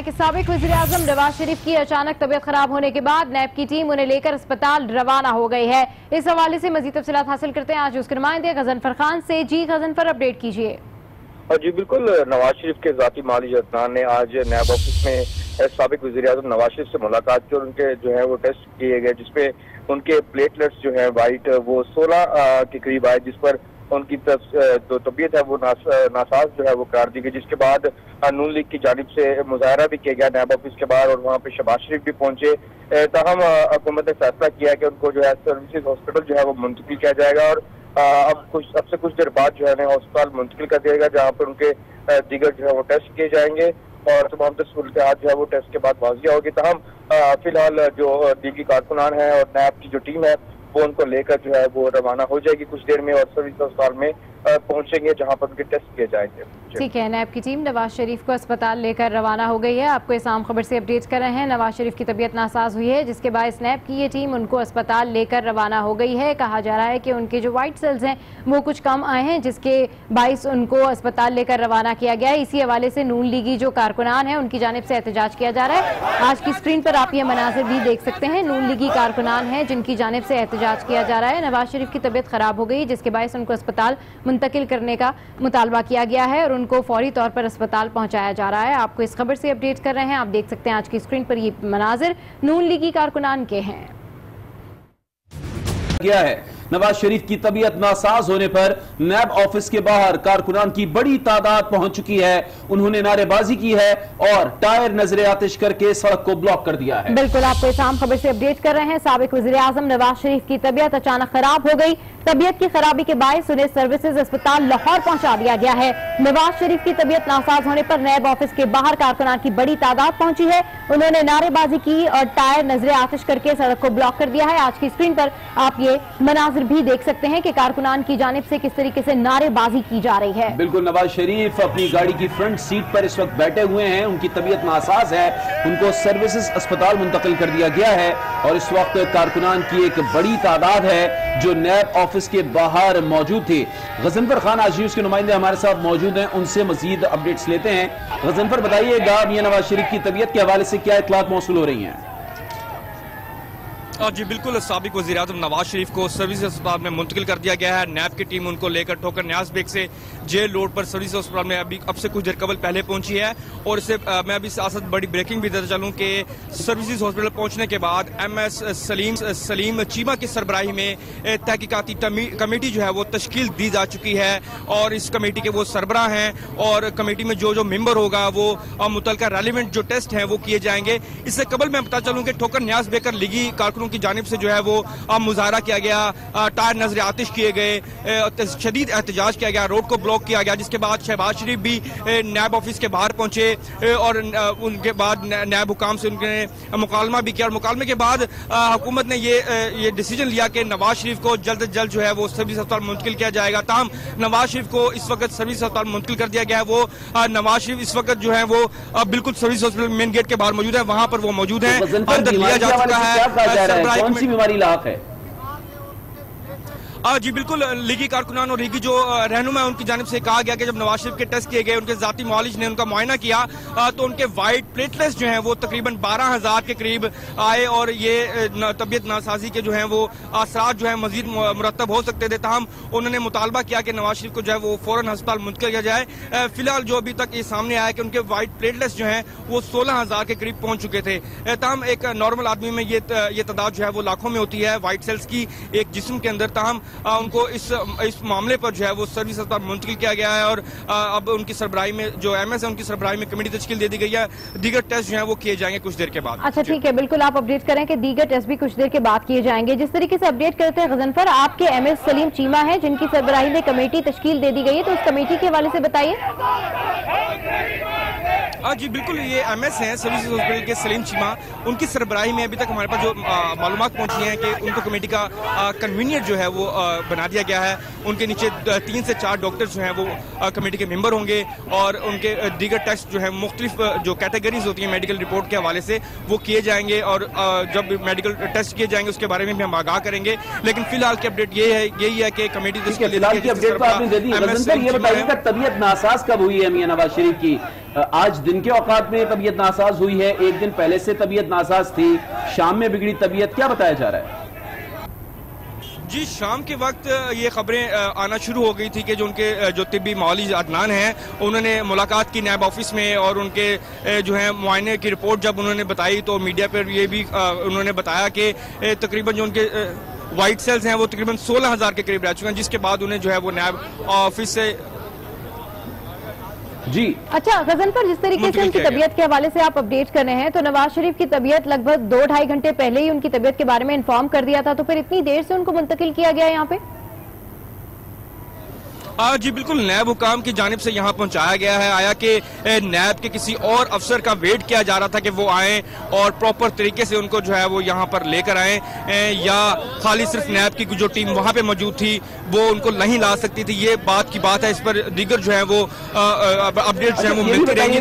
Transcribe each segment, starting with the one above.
कि साबिक वज़ीर-ए-आज़म नवाज शरीफ की अचानक तबीयत खराब होने के बाद नैब की टीम उन्हें लेकर अस्पताल रवाना हो गई है। इस हवाले से मजीद तफसीलात हासिल करते हैं आज उसके नुमाइंदे गजनफर खान से। जी गजनफर, अपडेट कीजिए। जी बिल्कुल, नवाज शरीफ के ज़ाती माली अदनान ने आज नैब ऑफिस में साबिक वज़ीर-ए-आज़म नवाज शरीफ से मुलाकात की और उनके जो है वो टेस्ट किए गए, जिसपे उनके प्लेटलेट्स जो है वाइट वो 16 के करीब आए, जिस पर उनकी जो तबीयत है वो नासाज जो है वो करार दी गई। जिसके बाद नून लीग की जानिब से मुजाहरा भी किया गया नैब ऑफिस के बाहर और वहाँ पे शहबाज शरीफ भी पहुंचे। ताहम हुकूमत ने फैसला किया कि उनको जो है सर्विसेज हॉस्पिटल जो है वो मुंतकिल किया जाएगा और अब से कुछ देर बाद जो है ना अस्पताल मुंतकिल कर दिया जाएगा, जहाँ पर उनके दीगर जो है वो टेस्ट किए जाएंगे और तमाम सूरत जो है वो टेस्ट के बाद वाजिया होगी। ताहम फिलहाल जो दीगी कारकुनान है और नैब की जो टीम है वो उनको लेकर जो है वो रवाना हो जाएगी कुछ देर में और सर्विस अस्पताल में पहुंचेंगे, जहां पर उनके टेस्ट किए जाएंगे। ठीक है, नैब की टीम नवाज शरीफ को अस्पताल लेकर रवाना हो गई है। आपको इस आम खबर से अपडेट कर रहे हैं। नवाज शरीफ की तबीयत नासाज हुई है, जिसके बायस नैब की ये टीम उनको अस्पताल लेकर रवाना हो गई है। कहा जा रहा है कि उनके जो व्हाइट सेल्स हैं वो कुछ कम आए हैं, जिसके बायस उनको अस्पताल लेकर रवाना किया गया है। इसी हवाले से नून लीगी जो कारकुनान है उनकी जानिब से एहतजाज किया जा रहा है। आज की स्क्रीन पर आप ये मनाजिर भी देख सकते हैं। नून लीगी कारकुनान है जिनकी जानिब से एहतजाज किया जा रहा है। नवाज शरीफ की तबीयत खराब हो गई, जिसके बायस उनको अस्पताल मुंतकिल करने का मुतालबा किया गया है और उनको फौरी तौर पर अस्पताल पहुंचाया जा रहा है। आपको इस खबर से अपडेट कर रहे हैं। आप देख सकते हैं आज की स्क्रीन पर ये मनाजिर नून लीगी कारकुनान के हैं। गया है नवाज शरीफ की तबीयत नासाज होने पर नैब ऑफिस के बाहर कारकुनान की बड़ी तादाद पहुंच चुकी है। उन्होंने नारेबाजी की है और टायर नजरे आतिश करके सड़क को ब्लॉक कर दिया है। बिल्कुल, आपको इस आम खबर से अपडेट कर रहे हैं। साबिक वज़ीर-ए-आज़म नवाज शरीफ की तबीयत अचानक खराब हो गई। तबीयत की खराबी के बायस उन्हें सर्विसेज अस्पताल लाहौर पहुंचा दिया गया है। नवाज शरीफ की तबीयत नासाज होने पर नैब ऑफिस के बाहर कारकुनान की बड़ी तादाद पहुंची है। उन्होंने नारेबाजी की और टायर नजरे आतिश करके सड़क को ब्लॉक कर दिया है। आज की स्क्रीन पर आप ये मनाजिर भी देख सकते हैं कि कारकुनान की जानिब से किस तरीके से नारेबाजी की जा रही है। बिल्कुल, नवाज शरीफ अपनी गाड़ी की फ्रंट सीट पर इस वक्त बैठे हुए हैं। उनकी तबीयत नासाज है, उनको सर्विसेज अस्पताल मुंतकिल कर दिया गया है और इस वक्त कारकुनान की एक बड़ी तादाद है जो नैब ऑफिस के बाहर मौजूद थे। गजनफर खान आज न्यूज़ के नुमाइंदे हमारे साथ मौजूद हैं, उनसे मजीद अपडेट्स लेते हैं। गजनफर, बताइएगा मियां नवाज शरीफ की तबीयत के हवाले से क्या इत्तलात मौसूल हो रही हैं? जी बिल्कुल, साबिक वज़ीर-ए-आज़म नवाज शरीफ को सर्विस अस्पताल में मुंतकिल कर दिया गया है। नैब की टीम उनको लेकर ठोकर न्याज बेग से जेल रोड पर सर्विस अस्पताल में अब से कुछ देर कबल पहले पहुंची है। और इससे मैं अभी साथ बड़ी ब्रेकिंग भी देता चलूं कि सर्विसेज हॉस्पिटल पहुंचने के बाद MS सलीम चीमा की सरबराही में तहकीकाती कमेटी जो है वो तश्कील दी जा चुकी है और इस कमेटी के वो सरबराह हैं और कमेटी में जो मेंबर होगा वो मुतल्लिका रेलिवेंट जो टेस्ट हैं वो किए जाएंगे। इससे कबल मैं बता चलूं कि ठोकर न्याज बेकर लीगी कारकुनों की जानिब से जो है वो मुजाहरा किया गया, टायर नजर आतिश किए गए, शदीद एहतजाज किया गया, रोड को ब्लॉक किया गया। जिसके बाद शहबाज शरीफ भी नैब ऑफिस के बाहर पहुंचे और उनके बाद नैब हुकाम से उनके मुकालमा भी किया और मुकालमे के बाद हुकूमत ने ये डिसीजन लिया कि नवाज शरीफ को जल्द से जल्द जो है वो सर्विस अस्पताल मुंतकिल किया जाएगा। ताहम नवाज शरीफ को इस वक्त सर्विस अस्पताल मुंतकिल कर दिया गया है। वो नवाज शरीफ इस वक्त जो है वो बिल्कुल सर्विस हॉस्पिटल मेन गेट के बाहर मौजूद है, वहां पर वो मौजूद है। अंदर लिया जा चुका है। कौन सी बीमारी लाक है? जी बिल्कुल, लीगी कारकुनान और लीगी जो रहनुमा है उनकी जानिब से कहा गया कि जब नवाज शरीफ के टेस्ट किए गए, उनके जाती मुआलिज ने उनका मुआयना किया तो उनके वाइट प्लेटलेट्स जो हैं वो तकरीबन 12,000 के करीब आए और ये तबीयत नासाजी के जो हैं वो असरात जो है मजीद मुरतब हो सकते थे। ताहम उन्होंने मुतालबा किया कि नवाज शरीफ को जो है वो फौरन अस्पताल मुंतकिल किया जाए। फिलहाल जो अभी तक ये सामने आया कि उनके वाइट प्लेटलेट्स जो हैं वो 16,000 के करीब पहुंच चुके थे। ताहम एक नॉर्मल आदमी में ये तादाद जो है वो लाखों में होती है वाइट सेल्स की एक जिस्म के अंदर। ताहम उनको इस मामले पर जो है वो सर्विस अस्पताल मुंतकिल किया गया है और अब उनकी सरबराही में जो MS है उनकी सरबराही में कमेटी तश्कील दे दी गई है। दीगर टेस्ट जो है वो किए जाएंगे कुछ देर के बाद। अच्छा ठीक है, बिल्कुल आप अपडेट करें कि दीगर टेस्ट भी कुछ देर के बाद किए जाएंगे। जिस तरीके से अपडेट करते हैं गजनफर, आपके MS सलीम चीमा है जिनकी सरबराही में कमेटी तश्कील दे दी गई है, तो उस कमेटी के हवाले से बताइए। जी बिल्कुल, ये MS हैं सर्विस हॉस्पिटल के सलीम चीमा, उनकी सरबराही में अभी तक हमारे पास जो मालूमात पहुंची हैं कि उनको कमेटी का कन्वीनियर जो है वो बना दिया गया है। उनके नीचे 3 से 4 डॉक्टर्स जो हैं वो कमेटी के मेंबर होंगे और उनके दीगर टेस्ट जो है मुख्तलिफ जो कैटेगरीज होती हैं मेडिकल रिपोर्ट के हवाले से वो किए जाएंगे और जब मेडिकल टेस्ट किए जाएंगे उसके बारे में भी हम आगाह करेंगे। लेकिन फिलहाल की अपडेट यही है कि कमेटी तबीयत नासाज कब हुई है मियां नवाज शरीफ की? आज दिन के औकात में तबीयत नासाज हुई है, एक दिन पहले से तबीयत नासाज थी, शाम में बिगड़ी तबीयत, क्या बताया जा रहा है? जी, शाम के वक्त ये खबरें आना शुरू हो गई थी कि जो उनके जो तिब्बी मौलवी अदनान हैं, उन्होंने मुलाकात की नैब ऑफिस में, और उनके जो है मुआयने की रिपोर्ट जब उन्होंने बताई तो मीडिया पर ये भी उन्होंने बताया कि तकरीबन जो उनके वाइट सेल्स हैं वो तकरीबन 16,000 के करीब रह चुके हैं, जिसके बाद उन्हें जो है वो नैब ऑफिस से जी। अच्छा गजनफर, जिस तरीके से उनकी तबीयत के हवाले से आप अपडेट कर रहे हैं, तो नवाज शरीफ की तबीयत लगभग 2-2.5 घंटे पहले ही उनकी तबीयत के बारे में इन्फॉर्म कर दिया था, तो फिर इतनी देर से उनको मुंतकिल किया गया यहाँ पे? जी बिल्कुल, नैब हुकाम की जानिब से यहाँ पहुँचाया गया है। आया कि नैब के किसी और अफसर का वेट किया जा रहा था कि वो आए और प्रॉपर तरीके से उनको जो है वो यहाँ पर लेकर आए, या खाली सिर्फ नैब की जो टीम वहाँ पे मौजूद थी वो उनको नहीं ला सकती थी। ये बात की बात है, इस पर दीगर जो है वो अपडेट जो है वो मिलती रहेंगी।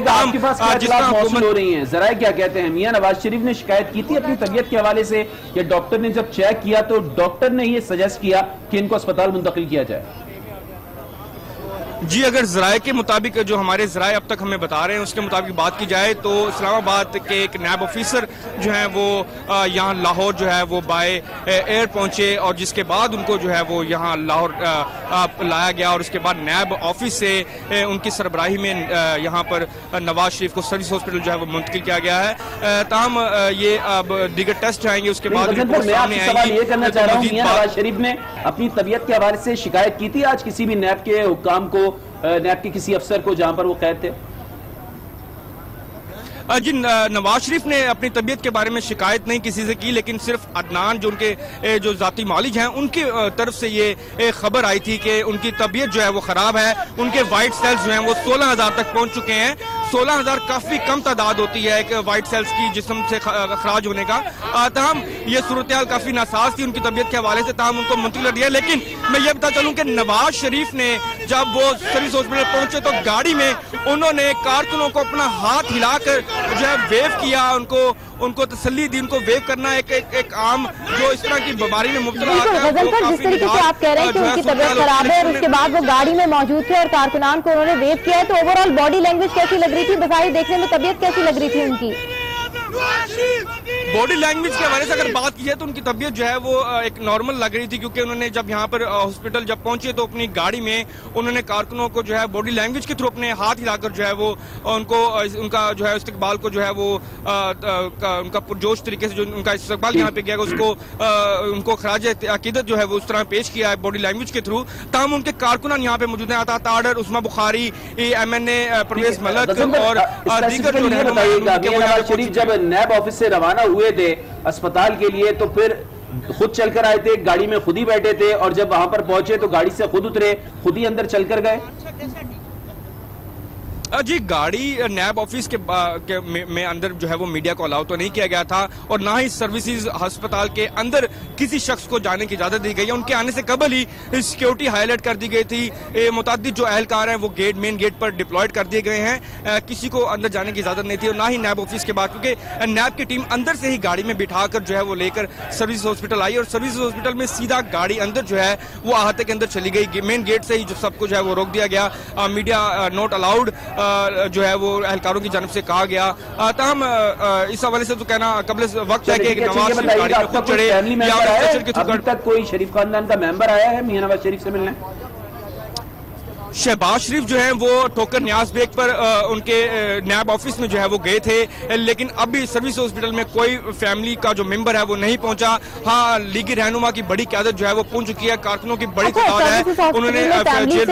हो रही हैं, जरा क्या कहते हैं? मियां नवाज शरीफ ने शिकायत की थी अपनी तबीयत के हवाले से, या डॉक्टर ने जब चेक किया तो डॉक्टर ने ये सजेस्ट किया कि इनको अस्पताल मुंतकिल किया जाए? जी, अगर जराये के मुताबिक, जो हमारे जराये अब तक हमें बता रहे हैं उसके मुताबिक बात की जाए तो इस्लामाबाद के एक नैब ऑफिसर जो है वो यहाँ लाहौर जो है वो बाय एयर पहुंचे, और जिसके बाद उनको जो है वो यहाँ लाहौर लाया गया, और उसके बाद नैब ऑफिस से उनकी सरबराही में यहाँ पर नवाज शरीफ को सर्विस हॉस्पिटल जो है वो मुंतकिल किया गया है। ताहम ये अब दीगर टेस्ट आएंगे, उसके बाद रिपोर्ट सामने आएगी। ये करना चाह रहा हूँ, मियां नवाज शरीफ ने अपनी तबीयत के हवाले से शिकायत की थी आज किसी भी नैब के हुक्काम को, नैब के किसी अफसर को जहां पर वो कैद थे? जी, नवाज शरीफ ने अपनी तबीयत के बारे में शिकायत नहीं किसी से की, लेकिन सिर्फ अदनान जो उनके जो जाती मालिक हैं उनकी तरफ से ये खबर आई थी कि उनकी तबीयत जो है वो खराब है। उनके वाइट सेल्स जो हैं वो 16,000 तक पहुंच चुके हैं। 16,000 काफी कम तादाद होती है एक वाइट सेल्स की जिस्म से खराज होने का। ताहम ये सूरत हाल काफी नासाज थी उनकी तबीयत के हवाले से, ताहम उनको मुंतकिल कर दिया। लेकिन मैं ये बता चलूं कि नवाज शरीफ ने जब वो सर्विस हॉस्पिटल पहुंचे तो गाड़ी में उन्होंने कारकुनों को अपना हाथ हिलाकर जो है वेव किया, उनको तसल्ली दी। उनको वेव करना एक आम जो इस तरह की बीमारी में मुब्तला है। जिस तरीके से आप कह रहे हैं कि उनकी तबीयत खराब है और उसके बाद वो गाड़ी में मौजूद थे और कारकुनान को उन्होंने वेव किया है, तो ओवरऑल बॉडी लैंग्वेज कैसी लग रही थी? बजाय देखने में तबीयत कैसी लग रही थी उनकी? बॉडी लैंग्वेज के हवाले से अगर बात की है तो उनकी तबीयत जो है वो एक नॉर्मल लग रही थी, क्योंकि उन्होंने जब यहाँ पर हॉस्पिटल जब पहुंचे तो अपनी गाड़ी में उन्होंने कारकुनों को जो है बॉडी लैंग्वेज के थ्रू अपने हाथ हिलाकर जो है वो उनको उनका जो है इस्तकबाल को जो है वो उनका पुरजोश तरीके से जो उनका इस्तकबाल यहाँ पे किया उसको उनको खराज अकीदत जो है वो उस तरह पेश किया है बॉडी लैंग्वेज के थ्रू। ताहम उनके कारकुनान यहाँ पे मौजूद हैं, अता ताडर, उस्मा बुखारी, MNA परवेज मलक और दीगर जो शरीफ जब नैब ऑफिस से रवाना हुए थे अस्पताल के लिए तो फिर खुद चलकर आए थे, गाड़ी में खुद ही बैठे थे, और जब वहां पर पहुंचे तो गाड़ी से खुद उतरे, खुद ही अंदर चलकर गए? जी, गाड़ी नैब ऑफिस में अंदर जो है वो मीडिया को अलाउ तो नहीं किया गया था, और ना ही सर्विसेज अस्पताल के अंदर किसी शख्स को जाने की इजाजत दी गई है। उनके आने से कबल ही सिक्योरिटी हाईलाइट कर दी गई थी। मुतादिद जो एहलकार हैं वो मेन गेट पर डिप्लॉयड कर दिए गए हैं। किसी को अंदर जाने की इजाजत नहीं थी, और ना ही नैब ऑफिस के बाद, क्योंकि नैब की टीम अंदर से ही गाड़ी में बिठाकर जो है वो लेकर सर्विस हॉस्पिटल आई, और सर्विस हॉस्पिटल में सीधा गाड़ी अंदर जो है वो अहाते के अंदर चली गई। मेन गेट से ही जो सब कुछ है वो रोक दिया गया। मीडिया नॉट अलाउड जो है वो एहलकारों की जानब से कहा गया। ताहम इस हवाले से तो कहना कबल वक्त है कि नवाज शरीफ गाड़ी में खुद चढ़े या अभी तक कोई शरीफ खानदान का मेंबर आया है मियां नवाज शरीफ से मिलने? शहबाज शरीफ जो है वो ठोकर न्याज बेग पर उनके नैब ऑफिस में जो है वो गए थे, लेकिन अभी सर्विस हॉस्पिटल में कोई फैमिली का जो मेंबर है वो नहीं पहुंचा। हाँ, लीगी रहनुमा की बड़ी क़यादत जो है वो पहुंच चुकी है, कारकुनों की बड़ी तादाद है, उन्होंने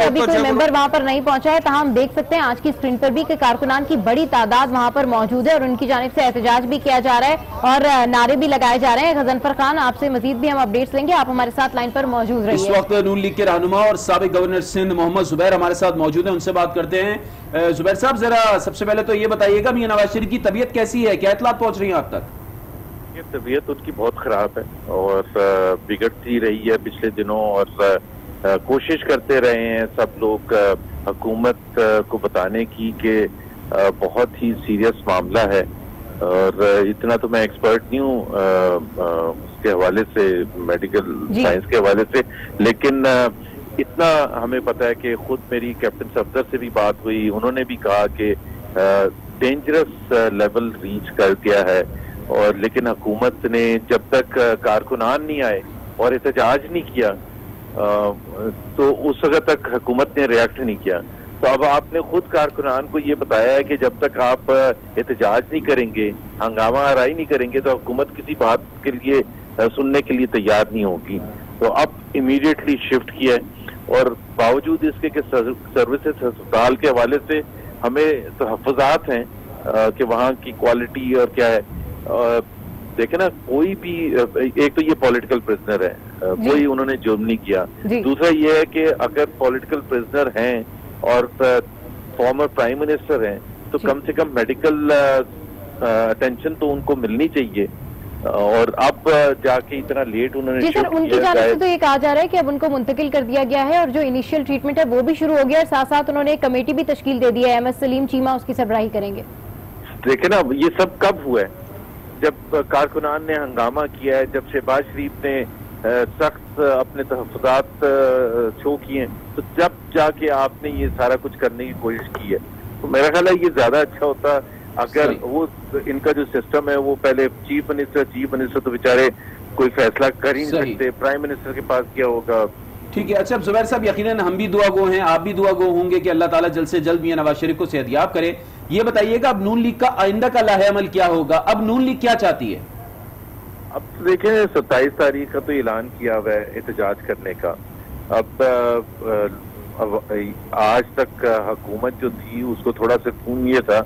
अभी कोई मेंबर वहां पर नहीं पहुंचा है। हम देख सकते हैं आज की स्क्रीन पर भी कि कारकुनान की बड़ी तादाद वहां पर मौजूद है और उनकी जानिब से एहतजाज भी किया जा रहा है और नारे भी लगाए जा रहे हैं। गजनफर खान, आपसे मजीद भी हम अपडेट्स लेंगे, आप हमारे साथ लाइन पर मौजूद रहिए। इस वक्त नून लीग के रहनुमा और साबिक गवर्नर सिंध मोहम्मद जुबैर हमारे साथ मौजूद है, उनसे बात करते हैं। जुबैर साहब, जरा सबसे पहले तो ये बताइएगा मियां नवाज शरीफ की तबीयत कैसी है, क्या इत्तलात पहुंच रही है आप तक? ये तबीयत उनकी बहुत खराब है और बिगड़ती रही है पिछले दिनों, और कोशिश करते रहे हैं सब लोग हुकूमत को बताने की कि बहुत ही सीरियस मामला है। और इतना तो मैं एक्सपर्ट नहीं हूँ उसके हवाले से, मेडिकल साइंस के हवाले से, लेकिन इतना हमें पता है कि खुद मेरी कैप्टन सफदर से भी बात हुई, उन्होंने भी कहा कि डेंजरस लेवल रीच कर दिया है। और लेकिन हुकूमत ने जब तक कारकुनान नहीं आए और एहतजाज नहीं किया तो उस वक्त तक हुकूमत ने रिएक्ट नहीं किया। तो अब आपने खुद कारकुनान को ये बताया है कि जब तक आप एहतजाज नहीं करेंगे, हंगामा आराई नहीं करेंगे, तो हुकूमत किसी बात के लिए सुनने के लिए तैयार नहीं होगी। तो अब इमीडिएटली शिफ्ट किया है और बावजूद इसके कि सर्विसेज अस्पताल के हवाले से हमें तहफ़्फ़ुज़ात हैं कि वहाँ की क्वालिटी और क्या है। देखे ना, कोई भी, एक तो ये पॉलिटिकल प्रिजनर है, कोई उन्होंने जुर्म नहीं किया। दूसरा ये है कि अगर पॉलिटिकल प्रिजनर हैं और फॉर्मर प्राइम मिनिस्टर हैं तो कम से कम मेडिकल अटेंशन तो उनको मिलनी चाहिए। और अब जाके इतना लेट उन्होंने जी सर, उनकी जानिब से तो ये कहा जा रहा है कि अब उनको मुंतकिल कर दिया गया है और जो इनिशियल ट्रीटमेंट है वो भी शुरू हो गया है। साथ साथ उन्होंने एक कमेटी भी तश्कील दे दी है, MS सलीम चीमा उसकी सरबराही करेंगे। देखे ना, ये सब कब हुआ है? जब कारकुनान ने हंगामा किया है, जब शहबाज शरीफ ने सख्त अपने तहफ़्फ़ुज़ात शो किए, तो जब जाके आपने ये सारा कुछ करने की कोशिश की है। तो मेरा ख्याल है ये ज्यादा अच्छा होता अगर वो इनका जो सिस्टम है वो पहले चीफ मिनिस्टर तो बेचारे कोई फैसला कर ही नहीं सकते, प्राइम मिनिस्टर के पास क्या होगा। ठीक है। अच्छा जुबैर साहब, यकीनन हम भी दुआ गो हैं, आप भी दुआ गो होंगे कि अल्लाह ताला जल्द से जल्द मियां नवाज शरीफ को सेहतयाब करे। ये बताइएगा अब नून लीग का आइंदा का लाहे अमल क्या होगा? अब नून लीग क्या चाहती है? अब देखें, 27 तारीख का तो ऐलान किया हुआ है एहतजाज करने का। अब आज तक हुकूमत जो थी उसको थोड़ा सा खून ये था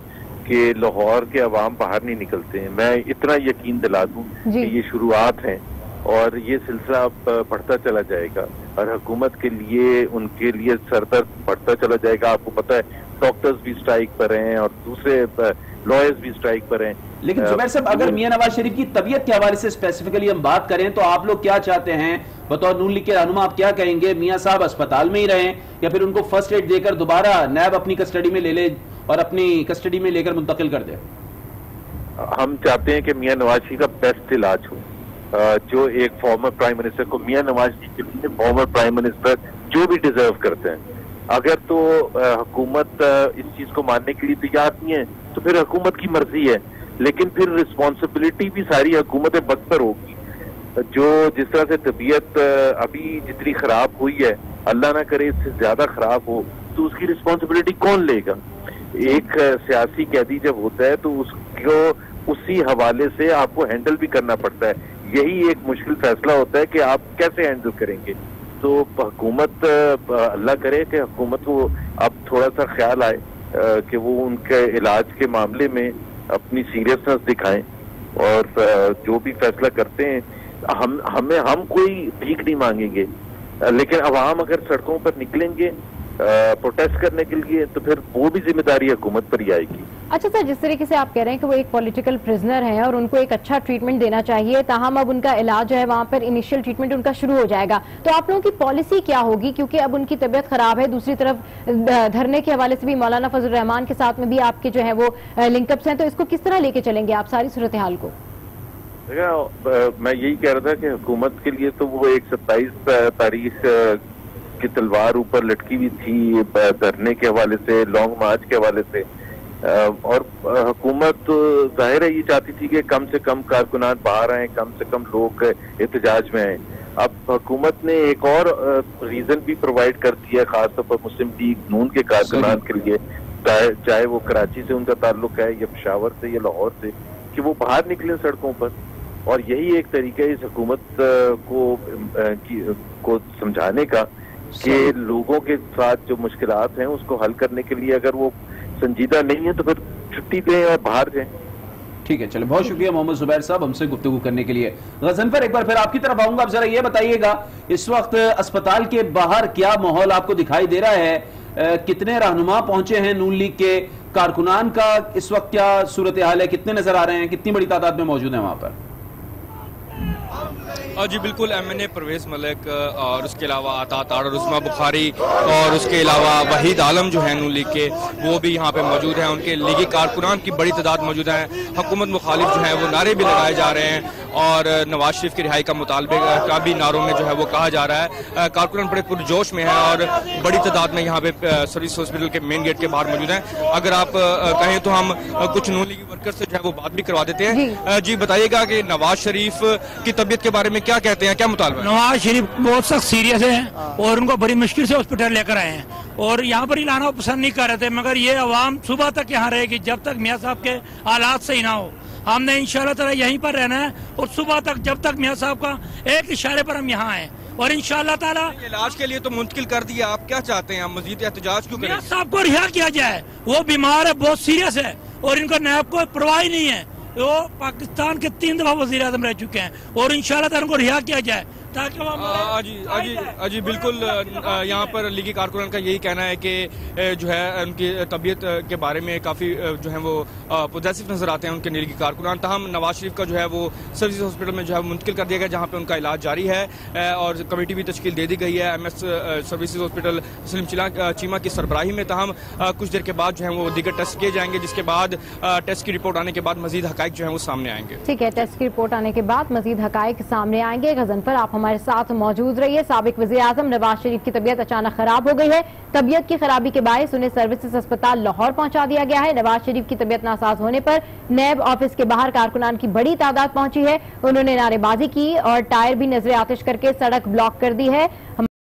कि लाहौर के अवाम बाहर नहीं निकलते हैं। मैं इतना यकीन दिला दूं कि ये शुरुआत है और ये सिलसिला अब बढ़ता चला जाएगा और हुकूमत के लिए, उनके लिए सरदर्द बढ़ता चला जाएगा। आपको पता है डॉक्टर्स भी स्ट्राइक पर हैं और दूसरे लॉयर्स भी स्ट्राइक पर हैं। लेकिन जुबैर साहब, अगर मियां नवाज शरीफ की तबीयत के हवाले से स्पेसिफिकली हम बात करें तो आप लोग क्या चाहते हैं? बतौर नून लीग के रहनुमा आप क्या कहेंगे? मियां साहब अस्पताल में ही रहें या फिर उनको फर्स्ट एड देकर दोबारा नैब अपनी कस्टडी में ले ले और अपनी कस्टडी में लेकर मुंतकिल कर दे? हम चाहते हैं कि मियां नवाज शरीफ का बेस्ट इलाज हो। जो एक फॉर्मर प्राइम मिनिस्टर को, मियां नवाज शरीफ के लिए फॉर्मर प्राइम मिनिस्टर जो भी डिजर्व करते हैं, अगर तो हुकूमत इस चीज को मानने के लिए तैयार नहीं है तो फिर हुकूमत की मर्जी है, लेकिन फिर रिस्पॉन्सिबिलिटी भी सारी हुकूमत वक्त पर होगी। जो जिस तरह से तबीयत अभी जितनी खराब हुई है, अल्लाह ना करे इससे ज्यादा खराब हो, तो उसकी रिस्पॉन्सिबिलिटी कौन लेगा? एक सियासी कैदी जब होता है तो उसको उसी हवाले से आपको हैंडल भी करना पड़ता है। यही एक मुश्किल फैसला होता है कि आप कैसे हैंडल करेंगे। तो हुकूमत, अल्लाह करे कि हुकूमत को अब थोड़ा सा ख्याल आए कि वो उनके इलाज के मामले में अपनी सीरियसनेस दिखाएं और जो भी फैसला करते हैं, हम कोई भीख नहीं मांगेंगे, लेकिन अवाम अगर सड़कों पर निकलेंगे प्रोटेस्ट करने के लिए तो फिर वो भी जिम्मेदारी हुकूमत पर ही आएगी। अच्छा सर, जिस तरीके से आप कह रहे हैं कि वो एक पॉलिटिकल प्रिजनर हैं और उनको एक अच्छा ट्रीटमेंट देना चाहिए, ताहम अब उनका इलाज जो है वहाँ पर इनिशियल ट्रीटमेंट उनका शुरू हो जाएगा, तो आप लोगों की पॉलिसी क्या होगी? क्योंकि अब उनकी तबीयत खराब है, दूसरी तरफ धरने के हवाले से भी मौलाना फजल रहमान के साथ में भी आपके जो है वो लिंकअप्स हैं, तो इसको किस तरह लेके चलेंगे आप सारी सूरत हाल को? मैं यही कह रहा था कि हुकूमत के लिए तो वो एक 27 तारीख की तलवार ऊपर लटकी हुई थी धरने के हवाले से, लॉन्ग मार्च के हवाले से, और हुकूमत जाहिर है ये चाहती थी कि कम से कम कारकुनान बाहर आए, कम से कम लोग एहतजाज में आए। अब हुकूमत ने एक और रीजन भी प्रोवाइड कर दिया, खासतौर पर मुस्लिम लीग नून के कारकुनान के लिए, चाहे वो कराची से उनका ताल्लुक है या पेशावर से या लाहौर से, कि वो बाहर निकले सड़कों पर। और यही एक तरीका है इस हुकूमत को समझाने का कि लोगों के साथ जो मुश्किलात हैं उसको हल करने के लिए अगर वो संजीदा नहीं है तो फिर छुट्टी दें और बाहर जाएं। ठीक है, चलो बहुत शुक्रिया मोहम्मद जुबैर साहब हमसे गुफ्तगू करने के लिए। गजनफर, एक बार फिर आपकी तरफ आऊंगा, आप जरा ये बताइएगा इस वक्त अस्पताल के बाहर क्या माहौल आपको दिखाई दे रहा है? कितने रहनुमा पहुंचे हैं नून लीग के? कारकुनान का इस वक्त क्या सूरत हाल है? कितने नजर आ रहे हैं? कितनी बड़ी तादाद में मौजूद है वहां पर? जी बिल्कुल, MNA परवेज मलिक और उसके अलावा आता तार और उस्मा बुखारी और उसके अलावा वहीद आलम जो है नून लीग के, वो भी यहाँ पे मौजूद हैं। उनके लीगी कारकुनान की बड़ी तादाद मौजूद है। हुकूमत मुखालिफ जो है वो नारे भी लगाए जा रहे हैं और नवाज शरीफ की रिहाई का मुतालबे का भी नारों में जो है वो कहा जा रहा है। कारकुनान बड़े पुरजोश में है और बड़ी तादाद में यहाँ पे सर्विस हॉस्पिटल के मेन गेट के बाहर मौजूद हैं। अगर आप कहें तो हम कुछ नून लीगी वर्कर से जो है वो बात भी करवा देते हैं। जी बताइएगा कि नवाज शरीफ की तबीयत के बारे में क्या कहते हैं, क्या मुतालबा है? नवाज शरीफ बहुत सख्त सीरियस है और उनको बड़ी मुश्किल से हॉस्पिटल लेकर आए हैं और यहाँ पर ही लाना पसंद नहीं कर रहे थे, मगर ये अवाम सुबह तक यहाँ रहेगी जब तक मियाँ साहब के हालात सही ना हो। हमने इंशाल्लाह ताला यहीं पर रहना है और सुबह तक जब तक मियाँ साहब का एक इशारे पर हम यहाँ आए और इंशाल्लाह ताला इलाज के लिए तो मुंतकिल कर दिया, आप क्या चाहते हैं? आप मजीद एहतजाज क्यों करें? मियाँ साहब को रिहा किया जाए, वो बीमार है, बहुत सीरियस है और इनको नैब को परवाह नहीं है। वो पाकिस्तान के 3 दफा वज़ीर आज़म रह चुके हैं और इंशाल्लाह ताला उनको रिहा किया जाए ताकि जी बिल्कुल यहाँ पर लीगी कारकुनान का यही कहना है कि जो है उनकी तबीयत के बारे में काफ़ी जो है वो पॉजिटिव नजर आते हैं उनके लीगी कारकुनान। ताहम नवाज शरीफ का जो है वो सर्विस हॉस्पिटल में जो है मुंतकिल कर दिया गया जहाँ पे उनका इलाज जारी है और कमेटी भी तश्कील दे दी गई है MS service hospital Salim Cheema की सरबराही में। ताहम कुछ देर के बाद जो है वो दीगर टेस्ट किए जाएंगे जिसके बाद टेस्ट की रिपोर्ट आने के बाद मजीद हकाइक जो है वो सामने आएंगे। ठीक है, टेस्ट की रिपोर्ट आने के बाद मजीद हकाइक सामने आएंगे। गजनफर आप हमारे साथ मौजूद रहिए। साबिक वज़ीर आज़म नवाज शरीफ की तबीयत अचानक खराब हो गई है। तबीयत की खराबी के बायस उन्हें सर्विसेज अस्पताल लाहौर पहुंचा दिया गया है। नवाज शरीफ की तबीयत नासाज होने पर नैब ऑफिस के बाहर कारकुनान की बड़ी तादाद पहुंची है। उन्होंने नारेबाजी की और टायर भी नजर आतिश करके सड़क ब्लॉक कर दी है।